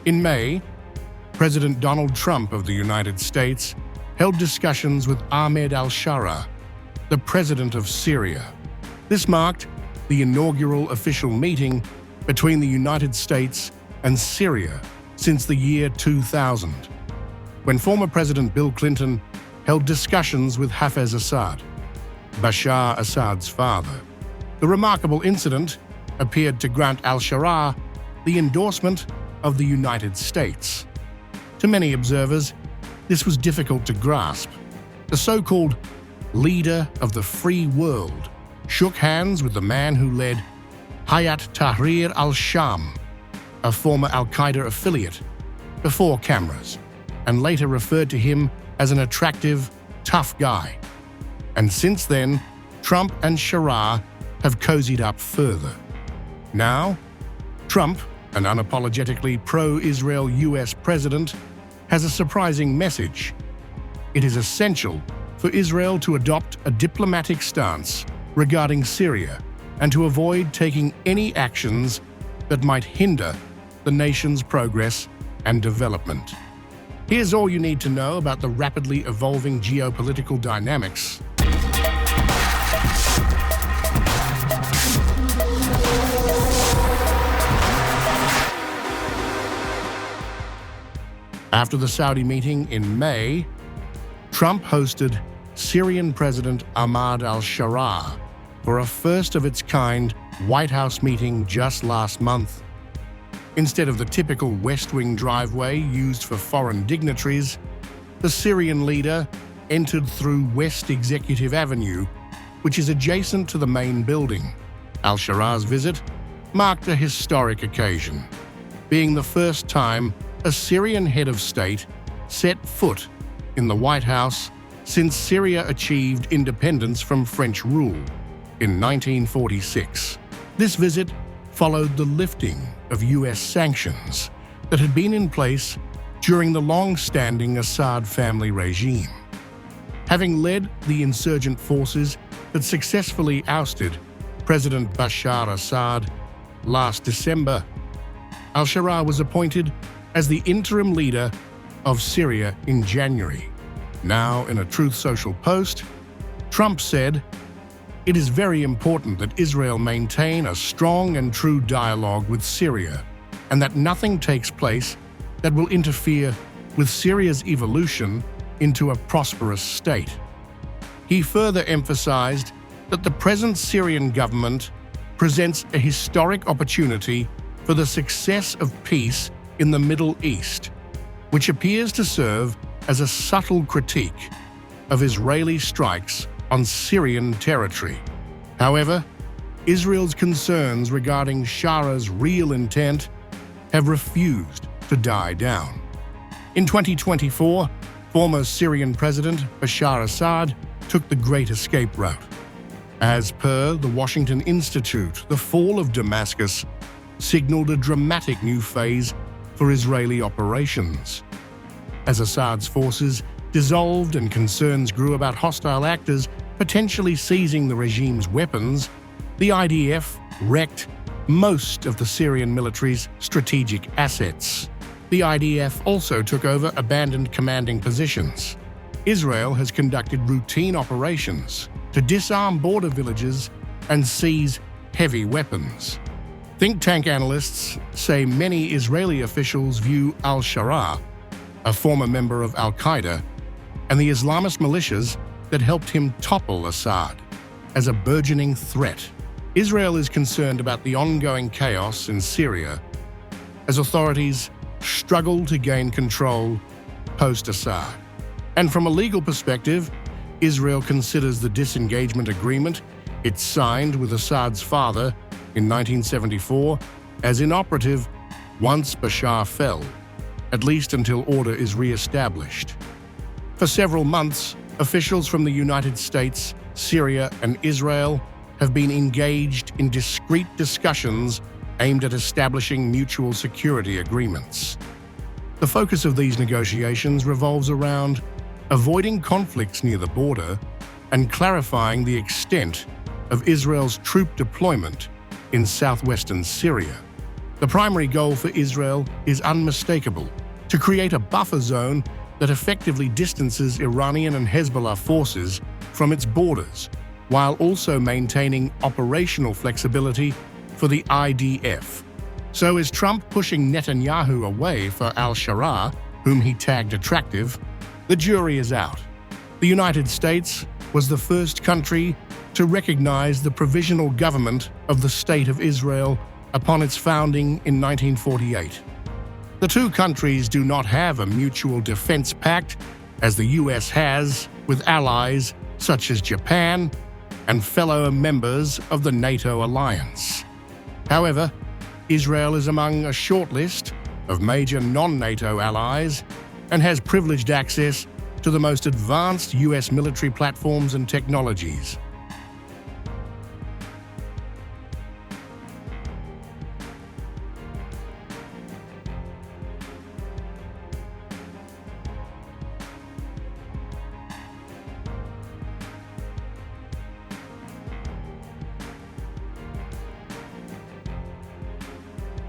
In May, President Donald Trump of the United States held discussions with Ahmed Al-Sharaa, the President of Syria. This marked the inaugural official meeting between the United States and Syria since the year 2000, when former President Bill Clinton held discussions with Hafez Assad, Bashar Assad's father. The remarkable incident appeared to grant Al-Sharaa the endorsement of the United States. To many observers, this was difficult to grasp. The so-called leader of the free world shook hands with the man who led Hayat Tahrir al-Sham, a former al-Qaeda affiliate, before cameras, and later referred to him as an attractive, tough guy. And since then, Trump and Sharaa have cozied up further. Now, Trump, an unapologetically pro-Israel US president, has a surprising message. It is essential for Israel to adopt a diplomatic stance regarding Syria and to avoid taking any actions that might hinder the nation's progress and development. Here's all you need to know about the rapidly evolving geopolitical dynamics. After the Saudi meeting in May, Trump hosted Syrian President Ahmed Al-Sharaa for a first-of-its-kind White House meeting just last month. Instead of the typical West Wing driveway used for foreign dignitaries, the Syrian leader entered through West Executive Avenue, which is adjacent to the main building. Al-Sharaa's visit marked a historic occasion, being the first time a Syrian head of state set foot in the White House since Syria achieved independence from French rule in 1946. This visit followed the lifting of US sanctions that had been in place during the long-standing Assad family regime. Having led the insurgent forces that successfully ousted President Bashar Assad last December, Al-Sharaa was appointed as the interim leader of Syria in January. Now, in a Truth Social post, Trump said, "It is very important that Israel maintain a strong and true dialogue with Syria, and that nothing takes place that will interfere with Syria's evolution into a prosperous state." He further emphasized that the present Syrian government presents a historic opportunity for the success of peace in the Middle East, which appears to serve as a subtle critique of Israeli strikes on Syrian territory. However, Israel's concerns regarding Sharaa's real intent have refused to die down. In 2024, former Syrian President Bashar Assad took the Great Escape route. As per the Washington Institute, the fall of Damascus signaled a dramatic new phase for Israeli operations. As Assad's forces dissolved and concerns grew about hostile actors potentially seizing the regime's weapons, the IDF wrecked most of the Syrian military's strategic assets. The IDF also took over abandoned commanding positions. Israel has conducted routine operations to disarm border villages and seize heavy weapons. Think tank analysts say many Israeli officials view Al-Sharaa, a former member of al-Qaeda, and the Islamist militias that helped him topple Assad, as a burgeoning threat. Israel is concerned about the ongoing chaos in Syria as authorities struggle to gain control post-Assad. And from a legal perspective, Israel considers the disengagement agreement it signed with Assad's father in 1974 as inoperative once Bashar fell, at least until order is re-established. For several months, officials from the United States, Syria, and Israel have been engaged in discreet discussions aimed at establishing mutual security agreements. The focus of these negotiations revolves around avoiding conflicts near the border and clarifying the extent of Israel's troop deployment in southwestern Syria. The primary goal for Israel is unmistakable: to create a buffer zone that effectively distances Iranian and Hezbollah forces from its borders, while also maintaining operational flexibility for the IDF. So is Trump pushing Netanyahu away for Al-Sharaa, whom he tagged attractive? The jury is out. The United States was the first country to recognize the provisional government of the State of Israel upon its founding in 1948. The two countries do not have a mutual defense pact, as the US has with allies such as Japan and fellow members of the NATO alliance. However, Israel is among a short list of major non-NATO allies and has privileged access to the most advanced US military platforms and technologies.